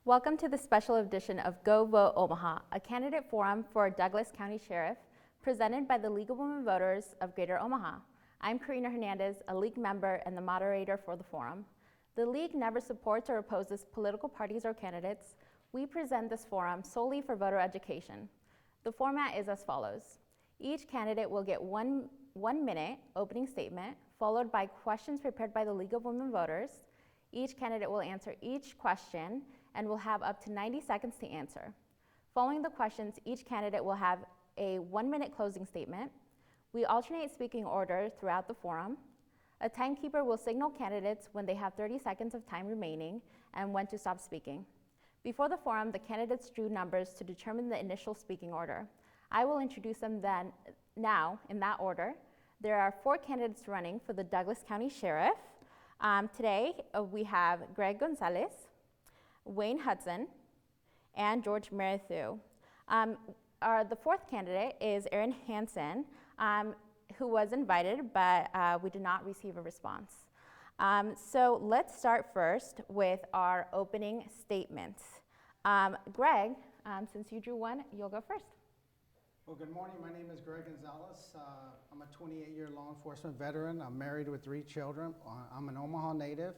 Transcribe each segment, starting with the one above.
Welcome to the special edition of Go Vote Omaha, a candidate forum for Douglas County Sheriff, presented by the League of Women Voters of Greater Omaha. I'm Karina Hernandez, a League member and the moderator for the forum. The League never supports or opposes political parties or candidates. We present this forum solely for voter education. The format is as follows. Each candidate will get one minute opening statement, followed by questions prepared by the League of Women Voters. Each candidate will answer each question and will have up to 90 seconds to answer. Following the questions, each candidate will have a 1-minute closing statement. We alternate speaking order throughout the forum. A timekeeper will signal candidates when they have 30 seconds of time remaining and when to stop speaking. Before the forum, the candidates drew numbers to determine the initial speaking order. I will introduce them now in that order. There are 4 candidates running for the Douglas County Sheriff. Today we have Greg Gonzalez, Wayne Hudson, and George Merithew. The 4th candidate is Erin Hansen, who was invited, but we did not receive a response. So let's start first with our opening statements. Greg, since you drew one, you'll go first. Well, good morning. My name is Greg Gonzalez. I'm a 28-year law enforcement veteran. I'm married with 3 children. I'm an Omaha native.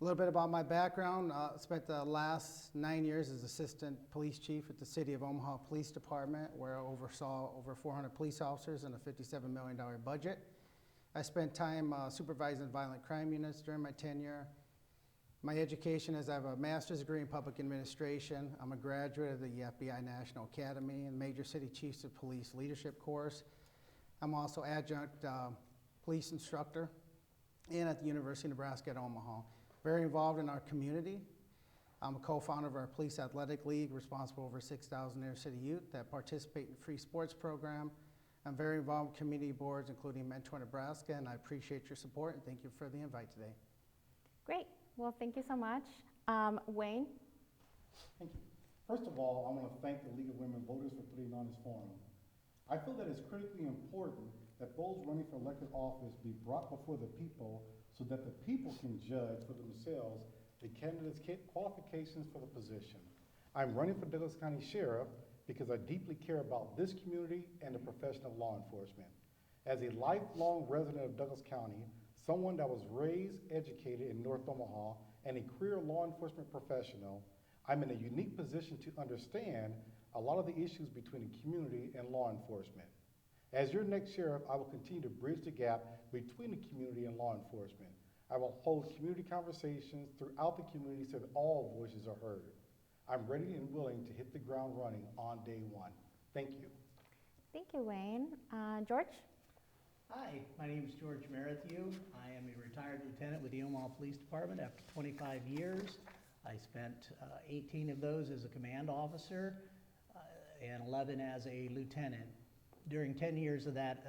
A little bit about my background. Spent the last 9 years as assistant police chief at the City of Omaha Police Department, where I oversaw over 400 police officers and a $57 million budget. I spent time supervising violent crime units during my tenure. My education is I have a master's degree in public administration. I'm a graduate of the FBI National Academy and Major City Chiefs of Police Leadership course. I'm also adjunct police instructor and at the University of Nebraska at Omaha. Very involved in our community. I'm a co-founder of our Police Athletic League, responsible for over 6,000 inner city youth that participate in free sports program. I'm very involved in community boards, including Mentor Nebraska, and I appreciate your support and thank you for the invite today. Great. Well, thank you so much. Wayne? Thank you. First of all, I want to thank the League of Women Voters for putting on this forum. I feel that it's critically important that those running for elected office be brought before the people so that the people can judge for themselves the candidates' qualifications for the position. I'm running for Douglas County Sheriff because I deeply care about this community and the profession of law enforcement. As a lifelong resident of Douglas County, someone that was raised, educated in North Omaha, and a career law enforcement professional, I'm in a unique position to understand a lot of the issues between the community and law enforcement. As your next sheriff, I will continue to bridge the gap between the community and law enforcement. I will hold community conversations throughout the community so that all voices are heard. I'm ready and willing to hit the ground running on day one. Thank you. Thank you, Wayne. George? Hi, my name is George Merithew. I am a retired lieutenant with the Omaha Police Department after 25 years. I spent 18 of those as a command officer and 11 as a lieutenant. During 10 years of that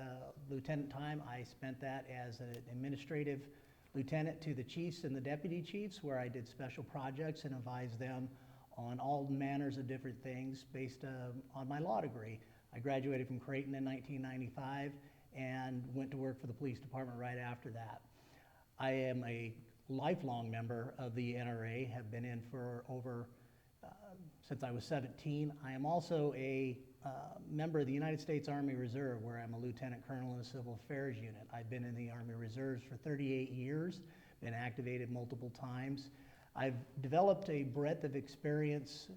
lieutenant time, I spent that as an administrative lieutenant to the chiefs and the deputy chiefs, where I did special projects and advised them on all manners of different things based on my law degree. I graduated from Creighton in 1995 and went to work for the police department right after that. I am a lifelong member of the NRA, have been in for over, since I was 17. I am also a member of the United States Army Reserve, where I'm a lieutenant colonel in the Civil Affairs Unit. I've been in the Army Reserves for 38 years, been activated multiple times. I've developed a breadth of experience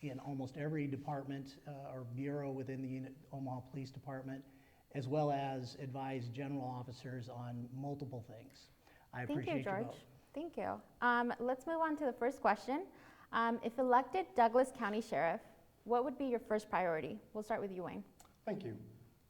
in almost every department or bureau within the Omaha Police Department, as well as advise general officers on multiple things. I appreciate Thank you, George. your vote. Thank you. Let's move on to the first question. If elected Douglas County Sheriff, what would be your first priority? We'll start with you, Wayne. Thank you.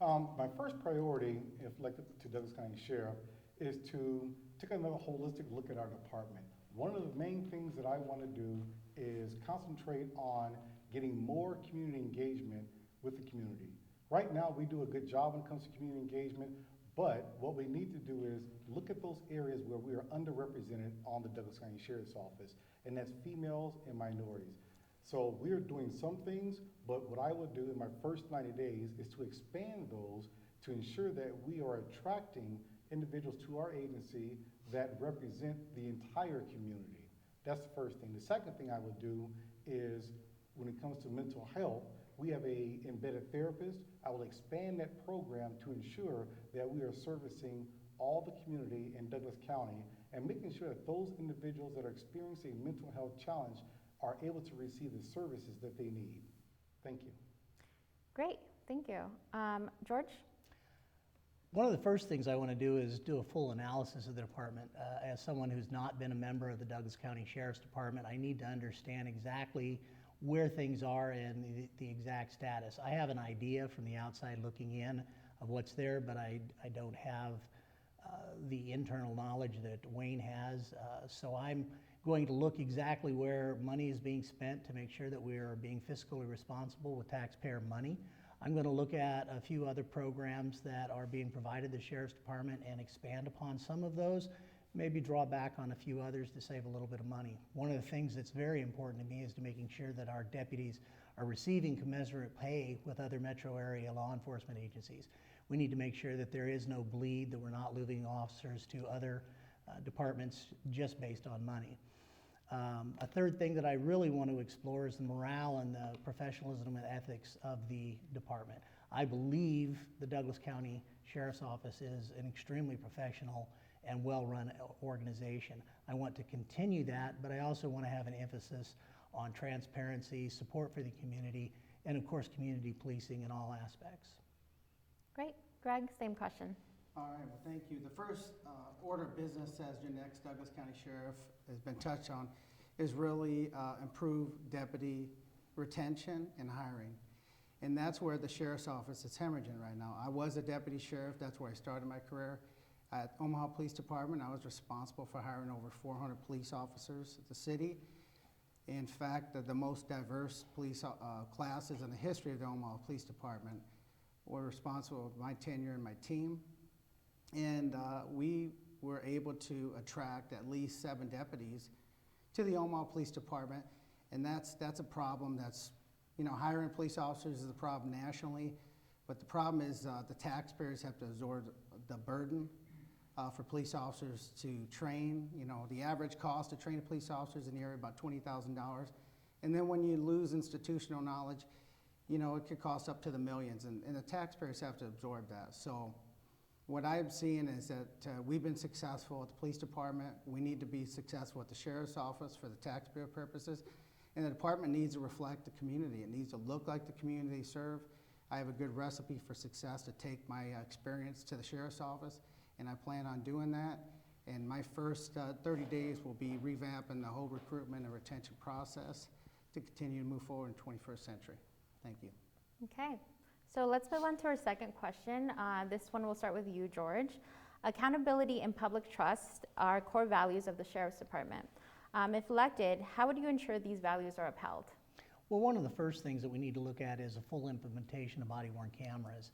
My first priority, if elected to Douglas County Sheriff, is to take another holistic look at our department. One of the main things that I want to do is concentrate on getting more community engagement with the community. Right now, we do a good job when it comes to community engagement, but what we need to do is look at those areas where we are underrepresented on the Douglas County Sheriff's Office, and that's females and minorities. So we're doing some things, but what I would do in my first 90 days is to expand those to ensure that we are attracting individuals to our agency that represent the entire community. That's the first thing. The second thing I would do is, when it comes to mental health, we have a embedded therapist. I will expand that program to ensure that we are servicing all the community in Douglas County and making sure that those individuals that are experiencing a mental health challenge are able to receive the services that they need. Thank you. Great, thank you. George? One of the first things I want to do is do a full analysis of the department. As someone who's not been a member of the Douglas County Sheriff's Department, I need to understand exactly where things are and the exact status. I have an idea from the outside looking in of what's there, but I don't have the internal knowledge that Wayne has. So I'm going to look exactly where money is being spent to make sure that we are being fiscally responsible with taxpayer money. I'm going to look at a few other programs that are being provided to the Sheriff's Department and expand upon some of those, maybe draw back on a few others to save a little bit of money. One of the things that's very important to me is to making sure that our deputies are receiving commensurate pay with other metro area law enforcement agencies. We need to make sure that there is no bleed, that we're not losing officers to other departments just based on money. A third thing that I really want to explore is the morale and the professionalism and ethics of the department. I believe the Douglas County Sheriff's Office is an extremely professional and well-run organization. I want to continue that, but I also want to have an emphasis on transparency, support for the community, and of course community policing in all aspects. Great. Greg, same question. All right, well, thank you. The first order of business as your next Douglas County Sheriff has been touched on is really improve deputy retention and hiring. And that's where the Sheriff's Office is hemorrhaging right now. I was a deputy sheriff. That's where I started my career. At Omaha Police Department, I was responsible for hiring over 400 police officers at the city. In fact, the most diverse police classes in the history of the Omaha Police Department were responsible for my tenure and my team. And we were able to attract at least 7 deputies to the Omaha Police Department, and that's a problem. That's, hiring police officers is a problem nationally, but the problem is the taxpayers have to absorb the burden for police officers to train. The average cost to train a police officer is in the area about $20,000, and then when you lose institutional knowledge, it could cost up to the millions, and the taxpayers have to absorb that. So what I'm seeing is that we've been successful at the police department. We need to be successful at the sheriff's office for the taxpayer purposes. And the department needs to reflect the community. It needs to look like the community they serve. I have a good recipe for success to take my experience to the sheriff's office, and I plan on doing that. And my first 30 days will be revamping the whole recruitment and retention process to continue to move forward in the 21st century. Thank you. Okay. So let's move on to our second question. This one will start with you, George. Accountability and public trust are core values of the Sheriff's Department. If elected, how would you ensure these values are upheld? Well, one of the first things that we need to look at is a full implementation of body-worn cameras.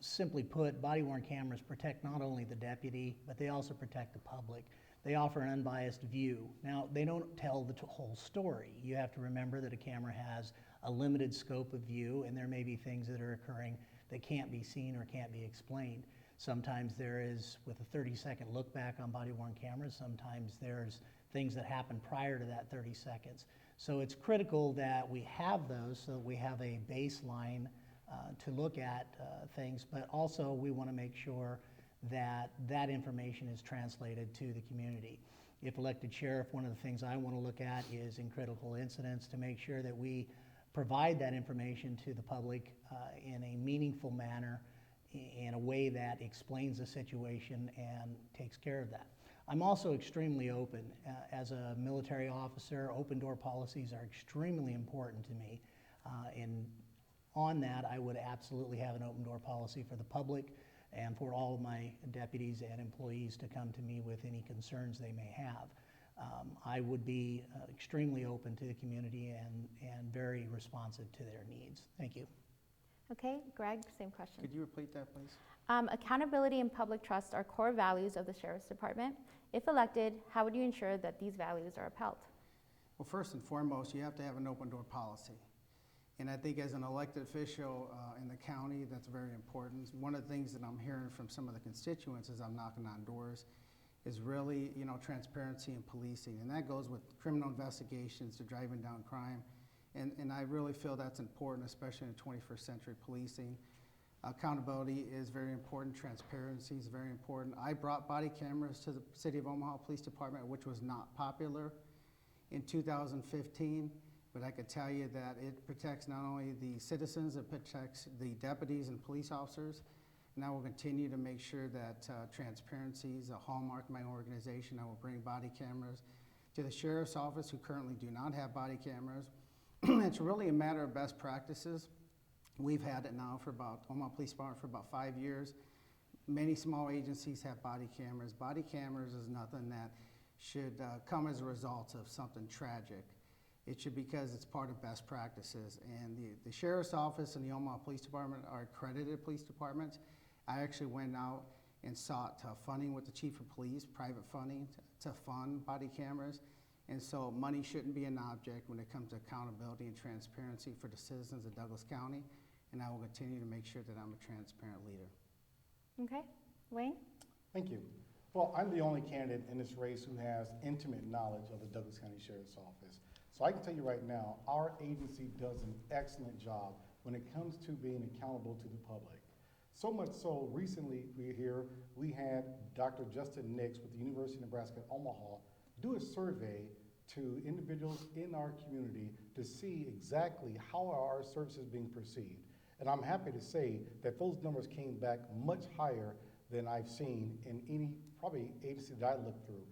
Simply put, body-worn cameras protect not only the deputy, but they also protect the public. They offer an unbiased view. Now, they don't tell the whole story. You have to remember that a camera has a limited scope of view, and there may be things that are occurring that can't be seen or can't be explained. Sometimes there is, with a 30-second look back on body-worn cameras, sometimes there's things that happen prior to that 30 seconds. So it's critical that we have those so that we have a baseline to look at things, but also we want to make sure that that information is translated to the community. If elected sheriff, one of the things I want to look at is in critical incidents to make sure that we provide that information to the public in a meaningful manner, in a way that explains the situation and takes care of that. I'm also extremely open. As a military officer, open door policies are extremely important to me. And on that, I would absolutely have an open door policy for the public and for all of my deputies and employees to come to me with any concerns they may have. I would be extremely open to the community and very responsive to their needs. Thank you. Okay, Greg, same question. Could you repeat that, please? Accountability and public trust are core values of the Sheriff's Department. If elected, how would you ensure that these values are upheld? Well, first and foremost, you have to have an open door policy. And I think as an elected official in the county, that's very important. One of the things that I'm hearing from some of the constituents as I'm knocking on doors is really, transparency in policing. And that goes with criminal investigations to driving down crime. And I really feel that's important, especially in 21st century policing. Accountability is very important. Transparency is very important. I brought body cameras to the City of Omaha Police Department, which was not popular in 2015, but I could tell you that it protects not only the citizens, it protects the deputies and police officers. And I will continue to make sure that transparency is a hallmark of my organization. I will bring body cameras to the Sheriff's Office, who currently do not have body cameras. It's really a matter of best practices. We've had it now for Omaha Police Department for about 5 years. Many small agencies have body cameras. Body cameras is nothing that should come as a result of something tragic. It should because it's part of best practices. And the Sheriff's Office and the Omaha Police Department are accredited police departments. I actually went out and sought funding with the Chief of Police, private funding to fund body cameras. And so money shouldn't be an object when it comes to accountability and transparency for the citizens of Douglas County. And I will continue to make sure that I'm a transparent leader. Okay, Wayne? Thank you. Well, I'm the only candidate in this race who has intimate knowledge of the Douglas County Sheriff's Office. So I can tell you right now, our agency does an excellent job when it comes to being accountable to the public. So much so, recently we had Dr. Justin Nix with the University of Nebraska at Omaha do a survey to individuals in our community to see exactly how are our services being perceived. And I'm happy to say that those numbers came back much higher than I've seen in any probably agency that I looked through.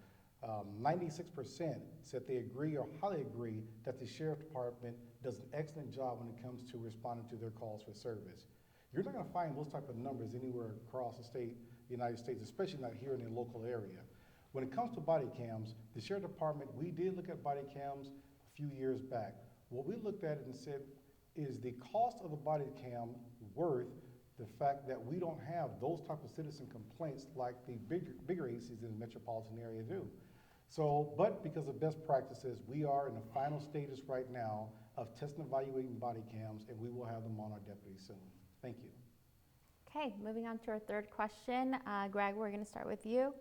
96% said they agree or highly agree that the Sheriff Department does an excellent job when it comes to responding to their calls for service. You're not going to find those type of numbers anywhere across the state, United States, especially not here in the local area. When it comes to body cams, the Sheriff Department, we did look at body cams a few years back. What we looked at and said, is the cost of the body cam worth the fact that we don't have those type of citizen complaints like the bigger agencies in the metropolitan area do? So, but because of best practices, we are in the final stages right now of testing and evaluating body cams, and we will have them on our deputies soon. Thank you. Okay, moving on to our third question. Greg, we're going to start with you.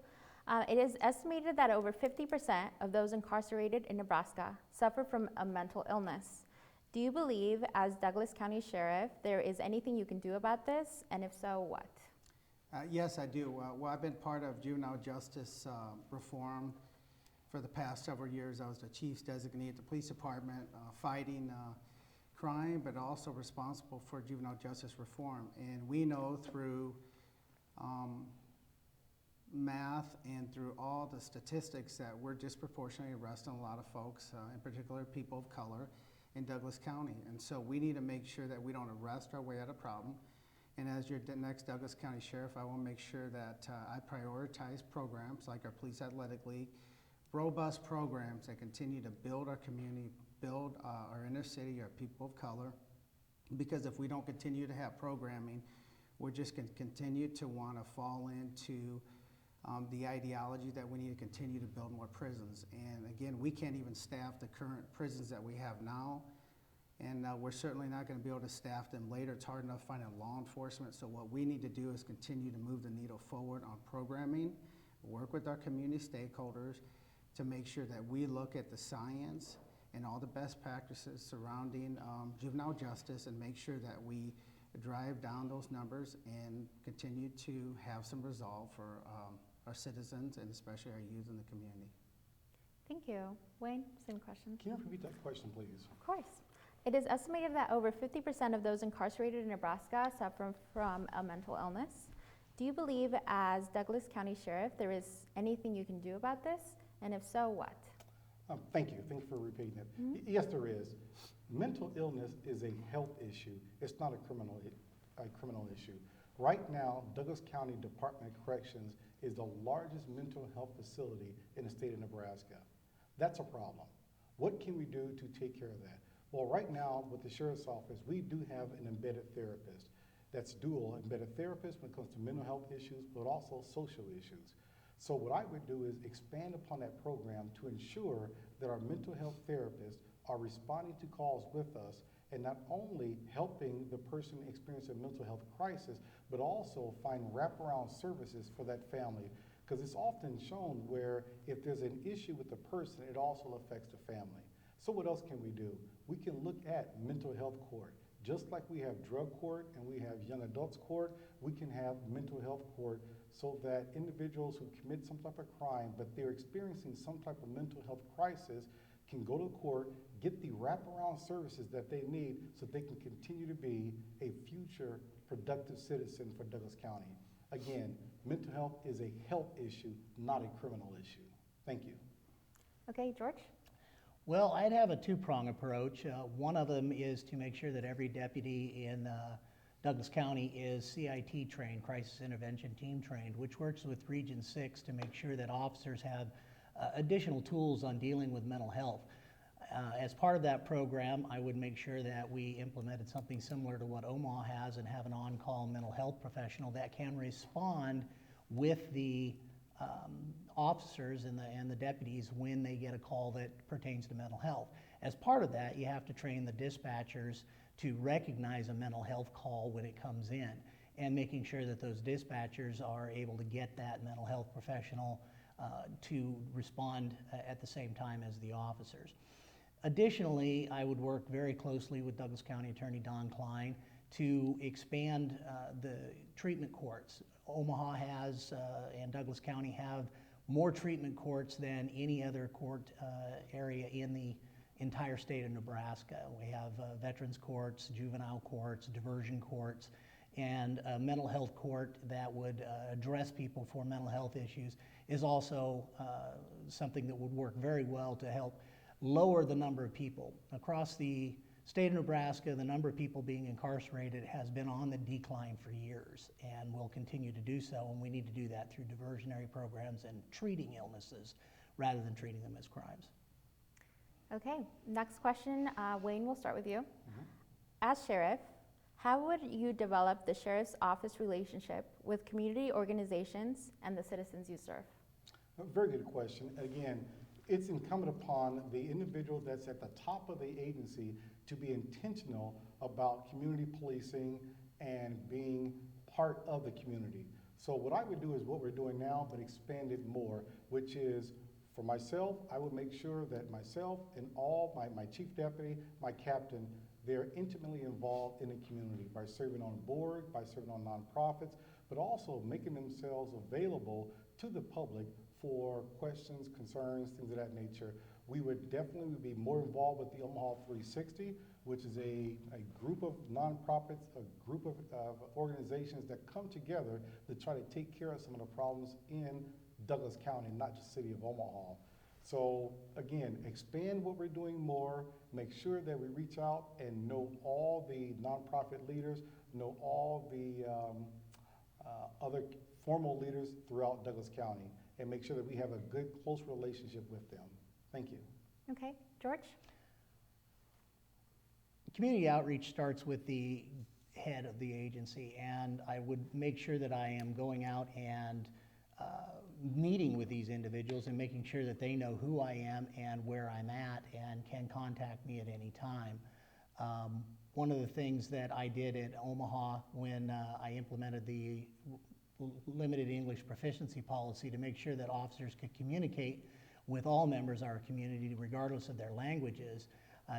It is estimated that over 50% of those incarcerated in Nebraska suffer from a mental illness. Do you believe, as Douglas County Sheriff, there is anything you can do about this, and if so, what? Yes, I do. Well, I've been part of juvenile justice reform for the past several years. I was the chief's designee at the police department, fighting crime, but also responsible for juvenile justice reform. And we know through math and through all the statistics that we're disproportionately arresting a lot of folks, in particular people of color, in Douglas County. And so we need to make sure that we don't arrest our way out of problem. And as your next Douglas County Sheriff, I will make sure that I prioritize programs like our Police Athletic League, robust programs that continue to build our community, build our inner city, our people of color. Because if we don't continue to have programming, we're just going to continue to want to fall into the ideology that we need to continue to build more prisons. And again, we can't even staff the current prisons that we have now. And we're certainly not going to be able to staff them later. It's hard enough finding law enforcement. So what we need to do is continue to move the needle forward on programming, work with our community stakeholders to make sure that we look at the science and all the best practices surrounding juvenile justice and make sure that we drive down those numbers and continue to have some resolve for our citizens and especially our youth in the community. Thank you. Wayne, same question. Can you repeat that question, please? Of course. It is estimated that over 50% of those incarcerated in Nebraska suffer from a mental illness. Do you believe, as Douglas County Sheriff, there is anything you can do about this? And if so, what? Thank you. Thank you for repeating it. Yes, there is. Mental illness is a health issue. It's not a criminal issue. Right now, Douglas County Department of Corrections is the largest mental health facility in the state of Nebraska. That's a problem. What can we do to take care of that? Well, right now, with the Sheriff's Office, we do have an embedded therapist. That's dual embedded therapist when it comes to mental health issues, but also social issues. So what I would do is expand upon that program to ensure that our mental health therapists are responding to calls with us and not only helping the person experience a mental health crisis, but also find wraparound services for that family. Because it's often shown where if there's an issue with the person, it also affects the family. So what else can we do? We can look at mental health court. Just like we have drug court and we have young adults court, we can have mental health court so that individuals who commit some type of crime, but they're experiencing some type of mental health crisis, can go to court, get the wraparound services that they need so they can continue to be a future productive citizen for Douglas County. Again, mental health is a health issue, not a criminal issue. Thank you. Okay, George? Well, I'd have a two-prong approach. One of them is to make sure that every deputy in Douglas County is CIT trained, Crisis Intervention Team trained, which works with Region 6 to make sure that officers have additional tools on dealing with mental health. As part of that program, I would make sure that we implemented something similar to what Omaha has and have an on-call mental health professional that can respond with the officers and the deputies when they get a call that pertains to mental health. As part of that, you have to train the dispatchers to recognize a mental health call when it comes in, and making sure that those dispatchers are able to get that mental health professional to respond at the same time as the officers. Additionally, I would work very closely with Douglas County Attorney Don Klein to expand the treatment courts. Omaha has and Douglas County have more treatment courts than any other court area in the entire state of Nebraska. We have veterans courts, juvenile courts, diversion courts, and a mental health court that would address people for mental health issues is also something that would work very well to help lower the number of people. Across the state of Nebraska, the number of people being incarcerated has been on the decline for years and will continue to do so, and we need to do that through diversionary programs and treating illnesses rather than treating them as crimes. Okay, next question, Wayne, we'll start with you. As sheriff, how would you develop the sheriff's office relationship with community organizations and the citizens you serve? A very good question. Again, it's incumbent upon the individual that's at the top of the agency to be intentional about community policing and being part of the community. So what I would do is what we're doing now, but expand it more, which is for myself, I would make sure that myself and all my chief deputy, my captain, they're intimately involved in the community by serving on board, by serving on nonprofits, but also making themselves available to the public for questions, concerns, things of that nature. We would definitely be more involved with the Omaha 360, which is a group of nonprofits, a group of organizations that come together to try to take care of some of the problems in Douglas County, not just city of Omaha. So again, expand what we're doing more, make sure that we reach out and know all the nonprofit leaders, know all the other formal leaders throughout Douglas County, and make sure that we have a good, close relationship with them. Thank you. Okay, George? Community outreach starts with the head of the agency, and I would make sure that I am going out and meeting with these individuals and making sure that they know who I am and where I'm at and can contact me at any time. One of the things that I did at Omaha when I implemented the limited English proficiency policy to make sure that officers could communicate with all members of our community regardless of their languages,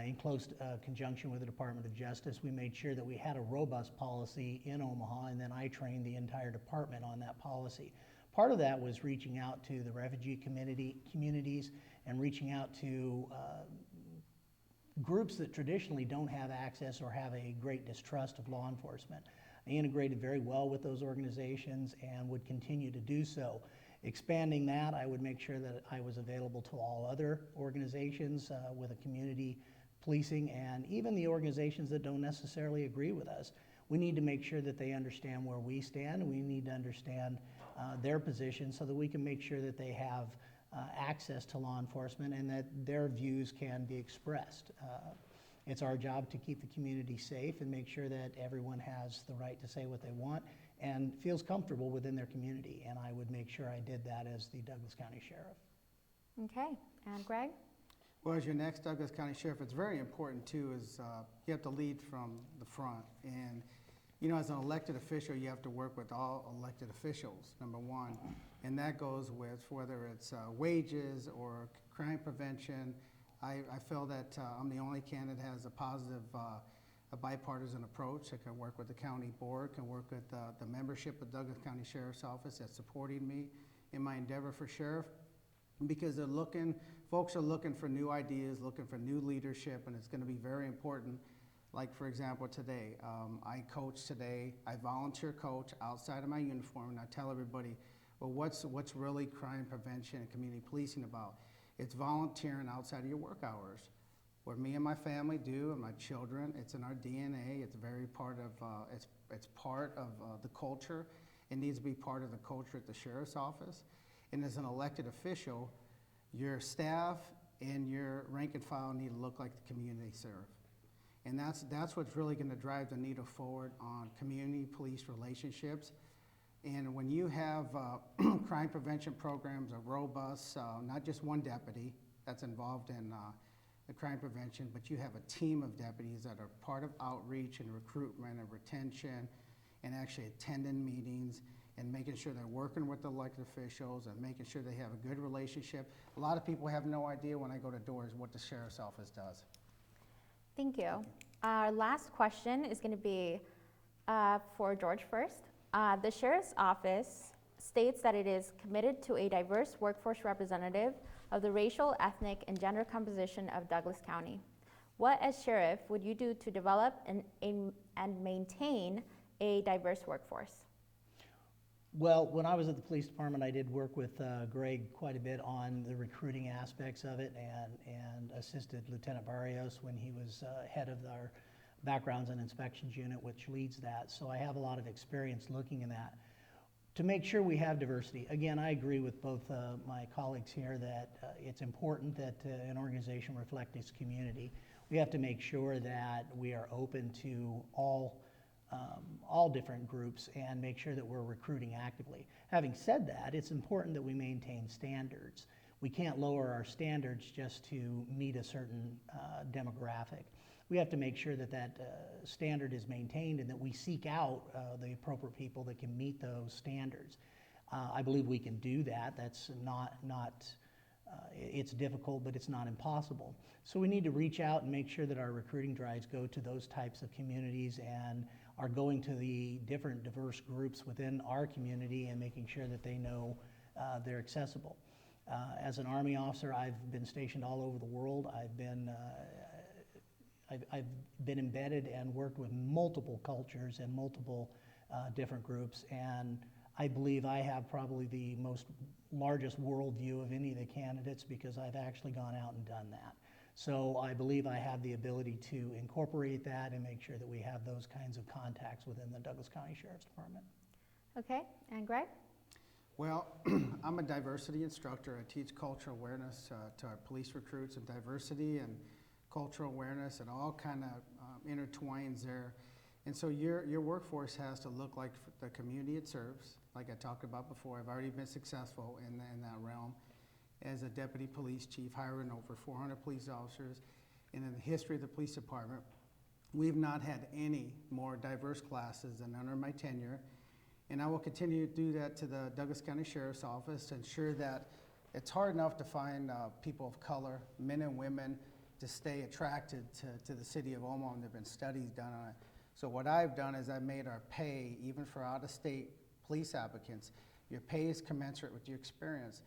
in close conjunction with the Department of Justice, we made sure that we had a robust policy in Omaha, and then I trained the entire department on that policy. Part of that was reaching out to the refugee communities and reaching out to groups that traditionally don't have access or have a great distrust of law enforcement. I integrated very well with those organizations and would continue to do so. Expanding that, I would make sure that I was available to all other organizations with a community policing, and even the organizations that don't necessarily agree with us. We need to make sure that they understand where we stand, and we need to understand their position so that we can make sure that they have access to law enforcement and that their views can be expressed. It's our job to keep the community safe and make sure that everyone has the right to say what they want and feels comfortable within their community. And I would make sure I did that as the Douglas County Sheriff. Okay, and Greg? Well, as your next Douglas County Sheriff, it's very important too is you have to lead from the front. And you know, as an elected official, you have to work with all elected officials, number one. And that goes with whether it's wages or crime prevention. I feel that I'm the only candidate that has a positive, a bipartisan approach. I can work with the county board, can work with the membership of Douglas County Sheriff's Office that's supporting me in my endeavor for sheriff, because they're looking, folks are looking for new ideas, looking for new leadership, and it's going to be very important. Like, for example, today, I coach today, I volunteer coach outside of my uniform, and I tell everybody, well, what's really crime prevention and community policing about? It's volunteering outside of your work hours. What me and my family do, and my children, it's in our DNA. It's very part of, it's part of the culture. It needs to be part of the culture at the sheriff's office. And as an elected official, your staff and your rank and file need to look like the community they serve. And that's what's really going to drive the needle forward on community police relationships. And when you have crime prevention programs, a robust, not just one deputy that's involved in the crime prevention, but you have a team of deputies that are part of outreach and recruitment and retention and actually attending meetings and making sure they're working with the elected officials and making sure they have a good relationship. A lot of people have no idea when I go to doors what the sheriff's office does. Thank you. Our last question is going to be for George first. The Sheriff's Office states that it is committed to a diverse workforce representative of the racial, ethnic, and gender composition of Douglas County. What, as sheriff, would you do to develop and maintain a diverse workforce? Well, when I was at the police department, I did work with Greg quite a bit on the recruiting aspects of it, and assisted Lieutenant Barrios when he was head of our backgrounds and inspections unit, which leads that. So I have a lot of experience looking at that. To make sure we have diversity, again, I agree with both my colleagues here that it's important that an organization reflect its community. We have to make sure that we are open to all different groups and make sure that we're recruiting actively. Having said that, it's important that we maintain standards. We can't lower our standards just to meet a certain demographic. We have to make sure that that standard is maintained and that we seek out the appropriate people that can meet those standards. I believe we can do that. That's it's difficult, but it's not impossible. So we need to reach out and make sure that our recruiting drives go to those types of communities and are going to the different diverse groups within our community and making sure that they know they're accessible. As an Army officer, I've been stationed all over the world. I've been embedded and worked with multiple cultures and multiple different groups, and I believe I have probably the largest worldview of any of the candidates because I've actually gone out and done that. So I believe I have the ability to incorporate that and make sure that we have those kinds of contacts within the Douglas County Sheriff's Department. Okay, and Greg? Well, I'm a diversity instructor. I teach cultural awareness to our police recruits, and diversity and cultural awareness, and all kind of intertwines there. And so your workforce has to look like the community it serves. Like I talked about before, I've already been successful in that realm as a deputy police chief, hiring over 400 police officers. And in the history of the police department, we've not had any more diverse classes than under my tenure. And I will continue to do that to the Douglas County Sheriff's Office to ensure that it's hard enough to find people of color, men and women, to stay attracted to the city of Omaha, and there have been studies done on it. So what I've done is I've made our pay, even for out-of-state police applicants, your pay is commensurate with your experience.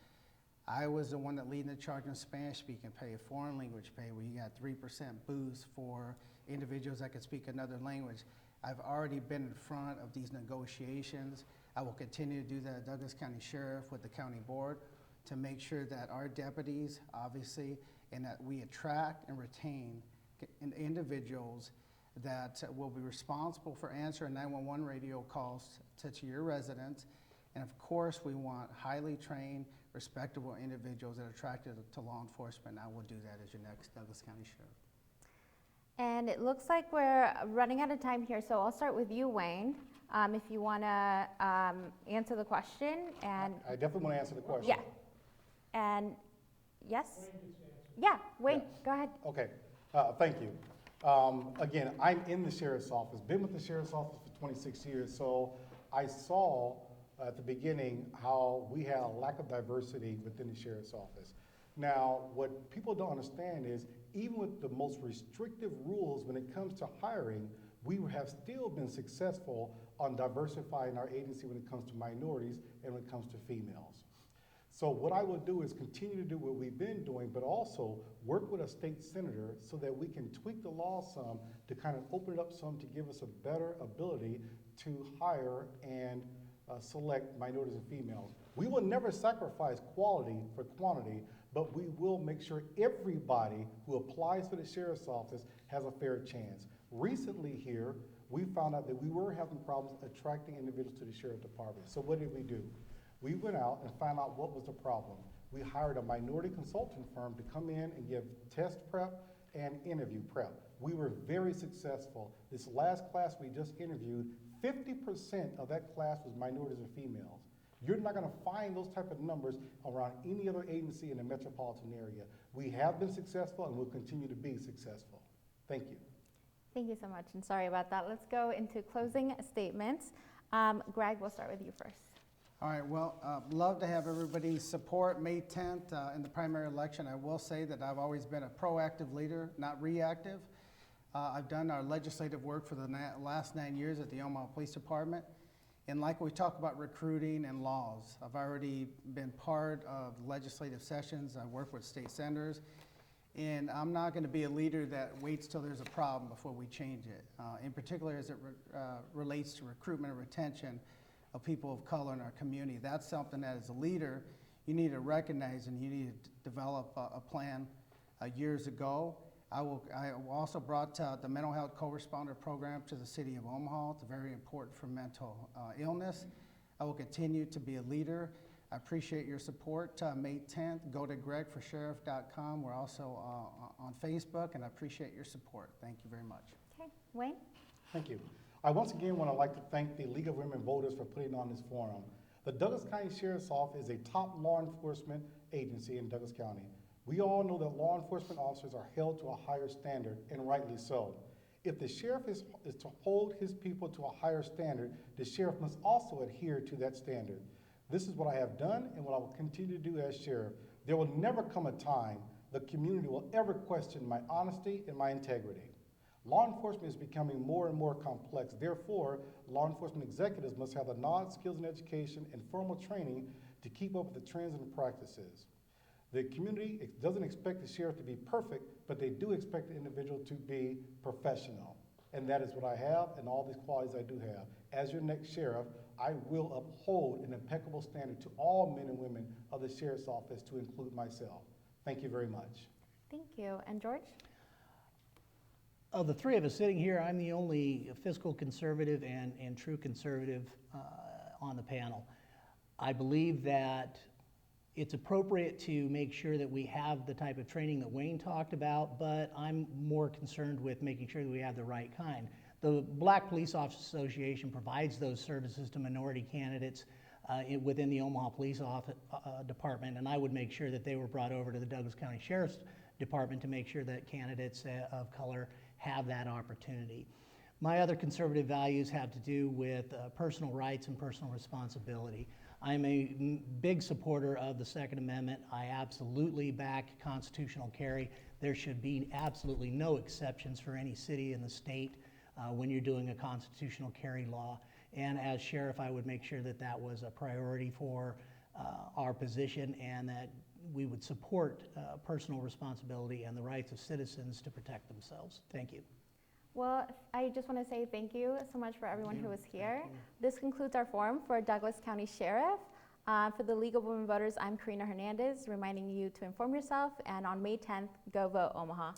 I was the one that leading the charge on Spanish-speaking pay, a foreign language pay, where you got 3% boost for individuals that could speak another language. I've already been in front of these negotiations. I will continue to do that at Douglas County Sheriff with the county board to make sure that our deputies, obviously, and that we attract and retain individuals that will be responsible for answering 911 radio calls to your residents. And of course, we want highly trained, respectable individuals that are attracted to law enforcement. I will do that as your next Douglas County Sheriff. And it looks like we're running out of time here, so I'll start with you, Wayne. If you want to answer the question. And I definitely want to answer the question. yeah. And yes? Yeah, Wayne, go ahead. Okay, thank you. Again, I'm in the Sheriff's Office, been with the Sheriff's Office for 26 years. So I saw at the beginning how we had a lack of diversity within the sheriff's office. Now, what people don't understand is even with the most restrictive rules when it comes to hiring, we have still been successful on diversifying our agency when it comes to minorities and when it comes to females. So what I will do is continue to do what we've been doing, but also work with a state senator so that we can tweak the law some to kind of open it up some to give us a better ability to hire and select minorities and females. We will never sacrifice quality for quantity, but we will make sure everybody who applies for the sheriff's office has a fair chance. Recently here, we found out that we were having problems attracting individuals to the sheriff's department. So what did we do? We went out and found out what was the problem. We hired a minority consulting firm to come in and give test prep and interview prep. We were very successful. This last class we just interviewed, 50% of that class was minorities and females. You're not going to find those type of numbers around any other agency in the metropolitan area. We have been successful and will continue to be successful. Thank you. Thank you so much, and sorry about that. Let's go into closing statements. Greg, we'll start with you first. All right, well, love to have everybody's support May 10th in the primary election. I will say that I've always been a proactive leader, not reactive. I've done our legislative work for the last 9 years at the Omaha Police Department. And like we talk about recruiting and laws, I've already been part of legislative sessions. I work with state senators. And I'm not going to be a leader that waits till there's a problem before we change it, in particular as it relates to recruitment and retention of people of color in our community. That's something that as a leader, you need to recognize and you need to develop a plan years ago. I also brought the mental health co-responder program to the city of Omaha. It's very important for mental illness. I will continue to be a leader. I appreciate your support. May 10th, go to gregforsheriff.com. We're also on Facebook, and I appreciate your support. Thank you very much. Okay, Wayne? Thank you. I once again want to like to thank the League of Women Voters for putting on this forum. The Douglas County Sheriff's Office is a top law enforcement agency in Douglas County. We all know that law enforcement officers are held to a higher standard, and rightly so. If the sheriff is to hold his people to a higher standard, the sheriff must also adhere to that standard. This is what I have done and what I will continue to do as sheriff. There will never come a time the community will ever question my honesty and my integrity. Law enforcement is becoming more and more complex. Therefore, law enforcement executives must have the knowledge, skills, and education and formal training to keep up with the trends and practices. The community doesn't expect the sheriff to be perfect, but they do expect the individual to be professional. And that is what I have and all these qualities I do have. As your next sheriff, I will uphold an impeccable standard to all men and women of the sheriff's office, to include myself. Thank you very much. Thank you. And George? Of the three of us sitting here, I'm the only fiscal conservative and true conservative on the panel. I believe that it's appropriate to make sure that we have the type of training that Wayne talked about, but I'm more concerned with making sure that we have the right kind. The Black Police Officers Association provides those services to minority candidates within the Omaha Police Department, and I would make sure that they were brought over to the Douglas County Sheriff's Department to make sure that candidates of color have that opportunity. My other conservative values have to do with personal rights and personal responsibility. I'm a big supporter of the Second Amendment. I absolutely back constitutional carry. There should be absolutely no exceptions for any city in the state when you're doing a constitutional carry law. And as sheriff, I would make sure that that was a priority for our position, and that we would support personal responsibility and the rights of citizens to protect themselves. Thank you. Well, I just want to say thank you so much for everyone who was here. This concludes our forum for Douglas County Sheriff. For the League of Women Voters, I'm Karina Hernandez, reminding you to inform yourself, and on May 10th, go vote Omaha.